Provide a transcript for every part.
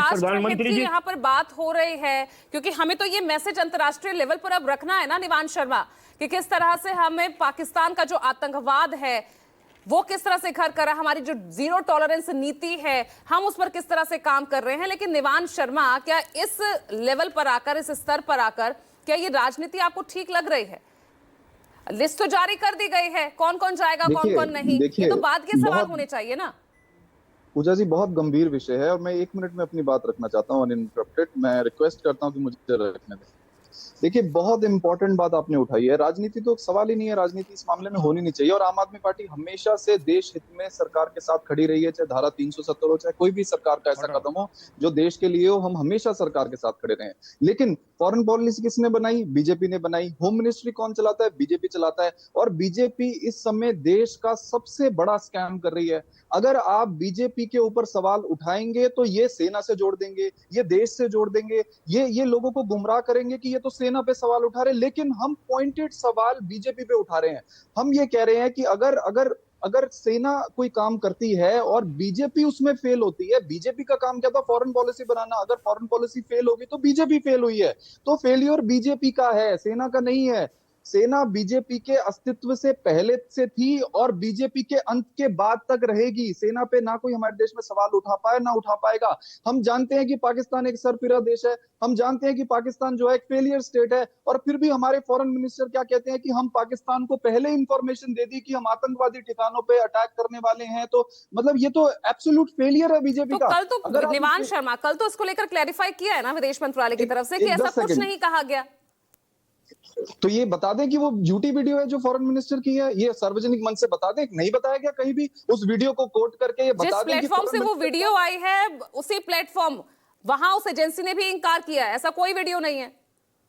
राष्ट्र हित की यहाँ पर बात हो रही है, क्योंकि हमें तो ये मैसेज अंतर्राष्ट्रीय लेवल पर अब रखना है ना निवांश शर्मा, कि किस तरह से हमें पाकिस्तान का जो आतंकवाद है वो किस तरह से घर कर रहा है, हमारी जो जीरो टॉलरेंस नीति है हम उस पर किस तरह से काम कर रहे हैं। लेकिन निवांश शर्मा, क्या इस लेवल पर आकर, इस स्तर पर आकर, क्या ये राजनीति आपको ठीक लग रही है? लिस्ट तो जारी कर दी गई है, कौन कौन जाएगा कौन कौन नहीं, ये तो बाद के सवाल होने चाहिए ना। पूजा जी, बहुत गंभीर विषय है और मैं 1 मिनट में अपनी बात रखना चाहता हूँ अनइंटरप्टेड। मैं रिक्वेस्ट करता हूँ कि मुझे रखने दें। देखिए, बहुत इंपॉर्टेंट बात आपने उठाई है। राजनीति तो सवाल ही नहीं है, राजनीति इस मामले में होनी नहीं चाहिए। और आम आदमी पार्टी हमेशा से देश हित में सरकार के साथ खड़ी रही है, चाहे धारा 370 हो, चाहे कोई भी सरकार का ऐसा कदम हो जो देश के लिए हो, हम हमेशा सरकार के साथ खड़े रहे। लेकिन फॉरेन पॉलिसी किसने बनाई? बीजेपी ने बनाई। होम मिनिस्ट्री कौन चलाता है? बीजेपी चलाता है। और बीजेपी इस समय देश का सबसे बड़ा स्कैम कर रही है। अगर आप बीजेपी के ऊपर सवाल उठाएंगे तो ये सेना से जोड़ देंगे, ये देश से जोड़ देंगे, ये लोगों को गुमराह करेंगे कि ये तो सेना पे सवाल उठा रहे हैं। लेकिन हम पॉइंटेड सवाल बीजेपी पे उठा रहे हैं। हम ये कह रहे हैं कि अगर सेना कोई काम करती है और बीजेपी उसमें फेल होती है, बीजेपी का काम क्या था? फॉरेन पॉलिसी बनाना। अगर फॉरेन पॉलिसी फेल होगी तो बीजेपी फेल हुई है, तो फेलियर बीजेपी का है, सेना का नहीं है। सेना बीजेपी के अस्तित्व से पहले से थी और बीजेपी के अंत के बाद तक रहेगी। सेना पे ना कोई हमारे देश में सवाल उठा पाए ना उठा पाएगा। हम जानते हैं कि पाकिस्तान एक सरफिरा देश है, हम जानते हैं कि पाकिस्तान जो है एक फेलियर स्टेट है, और फिर भी हमारे फॉरेन मिनिस्टर क्या कहते हैं कि हम पाकिस्तान को पहले इंफॉर्मेशन दे दी कि हम आतंकवादी ठिकानों पे अटैक करने वाले हैं। तो मतलब ये तो एब्सोल्यूट फेलियर है बीजेपी का। कल तो निवांश शर्मा, कल तो इसको लेकर क्लैरिफाई किया है ना विदेश मंत्रालय की तरफ से कि ऐसा कुछ नहीं कहा गया। तो ये बता दें कि वो झूठी वीडियो है जो फॉरेन मिनिस्टर की है, ये सार्वजनिक मंच से बता दें। नहीं बताया गया कहीं भी। उस वीडियो को कोट करके ये बता दें कि प्लेटफॉर्म से वो वीडियो आई है, उसी प्लेटफॉर्म वहां उस एजेंसी ने भी इंकार किया है, ऐसा कोई वीडियो नहीं है।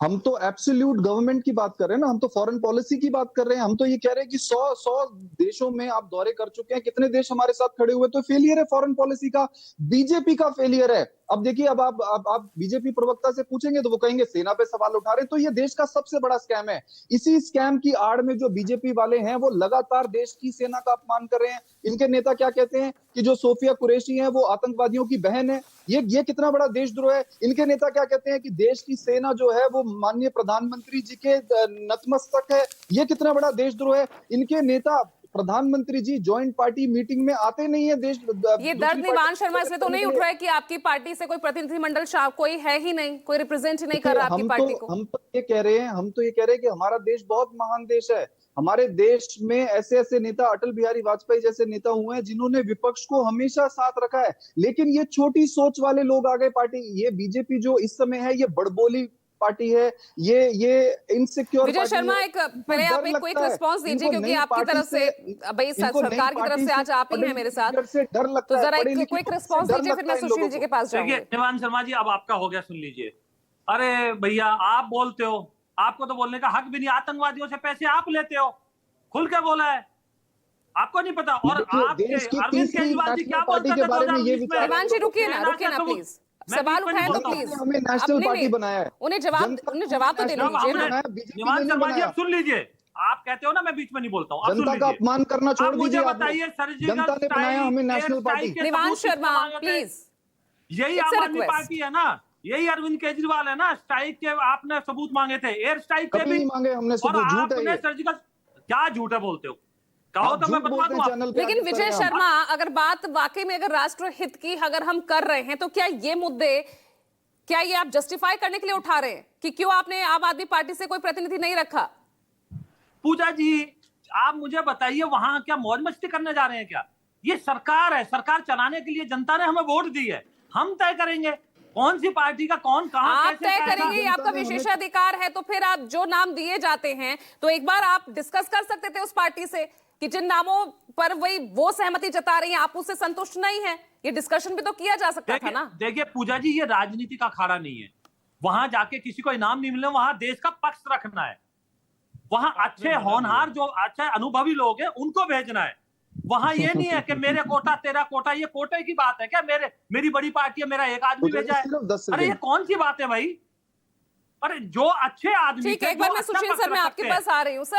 हम तो एब्सोल्यूट गवर्नमेंट की बात कर रहे हैं ना, हम तो फॉरेन पॉलिसी की बात कर रहे हैं। हम तो ये कह रहे हैं कि 100 देशों में आप दौरे कर चुके हैं, कितने देश हमारे साथ खड़े हुए। तो फेलियर है फॉरेन पॉलिसी का, बीजेपी का फेलियर है। अब देखिए, अब आप बीजेपी प्रवक्ता से पूछेंगे तो वो कहेंगे सेना पे सवाल उठा रहे हैं। तो ये देश का सबसे बड़ा स्कैम है। इसी स्कैम की आड़ में जो बीजेपी वाले हैं वो लगातार देश की सेना का अपमान कर रहे हैं। इनके नेता क्या कहते हैं कि जो सोफिया कुरैशी है वो आतंकवादियों की बहन है। ये कितना बड़ा देशद्रोह है। इनके नेता क्या कहते हैं कि देश की सेना जो है वो माननीय प्रधानमंत्री जी के नतमस्तक है। ये कितना बड़ा देशद्रोह है। इनके नेता प्रधानमंत्री जी ज्वाइंट पार्टी मीटिंग में आते नहीं है। देश ये दर्द निवांश शर्मा इसलिए तो नहीं उठ रहा है कि आपकी पार्टी से कोई प्रतिनिधिमंडल कोई है ही नहीं, कोई रिप्रेजेंट ही नहीं कर रहा आपकी पार्टी को। हम तो ये कह रहे हैं कि हमारा देश बहुत महान देश है। हमारे देश में ऐसे ऐसे नेता, अटल बिहारी वाजपेयी जैसे नेता हुए हैं जिन्होंने विपक्ष को हमेशा साथ रखा है। लेकिन ये छोटी सोच वाले लोग आ गए पार्टी। ये बीजेपी जो इस समय है ये बड़बोली पार्टी है, ये इनसिक्योर। विजय शर्मा, पहले आप एक क्विक रिस्पांस दीजिए, क्योंकि आपकी तरफ से भाई सरकार की तरफ से आज आप ही हैं मेरे साथ, तो जरा एक क्विक रिस्पांस दीजिए, फिर मैं सुशील जी के पास जाऊंगी। निवांश शर्मा जी, अब आपका हो गया, सुन लीजिए। अरे भैया, आप बोलते हो, आपको तो बोलने का हक भी नहीं। आतंकवादियों से पैसे आप लेते हो, खुल के बोला है, आपको नहीं पता। और आप अरविंद केजरीवाल जी क्या बोलते थे 2019 में? निवांश जी रुकिए ना प्लीज, सवाल उठाए तो प्लीज। हमें नेशनल पार्टी बनाया है, उन्हें जवाब तो दे दीजिए ना। निवांश शर्मा जी, अब सुन लीजिए, आप कहते हो ना मैं बीच में नहीं बोलता हूँ। जनता का अपमान करना छोड़ दीजिए। मुझे बताइए, जनता ने बनाया हमें national party. Nivansh Sharma please, यही आम आदमी पार्टी है ना, यही अरविंद केजरीवाल है ना। स्ट्राइक के आपने सबूत मांगे थे, एयर स्ट्राइक के भी मांगे हमने सबूत। झूठ है ये। सर्जिकल, क्या झूठ है बोलते हो? कहो तो मैं बता दूं। लेकिन विजय शर्मा, अगर बात वाकई में अगर राष्ट्र हित की अगर हम कर रहे हैं, तो क्या ये मुद्दे, क्या ये आप जस्टिफाई करने के लिए उठा रहे हैं कि क्यों आपने आम आदमी पार्टी से कोई प्रतिनिधि नहीं रखा? पूजा जी, आप मुझे बताइए, वहां क्या मौज मस्ती करने जा रहे हैं क्या? ये सरकार है, सरकार चलाने के लिए जनता ने हमें वोट दी है। हम तय करेंगे कौन सी पार्टी का कौन कहां आप तय करेंगे, आपका विशेषाधिकार है। तो फिर आप जो नाम दिए जाते हैं, तो एक बार आप डिस्कस कर सकते थे उस पार्टी से कि जिन नामों पर वो सहमति जता रही हैं, आप उससे संतुष्ट नहीं है। ये डिस्कशन भी तो किया जा सकता था ना। देखिए पूजा जी, ये राजनीति का अखाड़ा नहीं है। वहां जाके किसी को इनाम नहीं मिलने, वहां देश का पक्ष रखना है। वहां अच्छे होनहार, जो अच्छे अनुभवी लोग हैं, उनको भेजना है। वहां ये नहीं है कि मेरे कोटा तेरा कोटा। ये कोटे की बात है क्या? मेरी बड़ी पार्टी है, मेरा एक आदमी भेजा है। अरे ये कौन सी बात है भाई? अरे जो अच्छे आदमी, ठीक है, एक बार मैं सुशील सर, मैं आपके पास आ रही हूँ सर।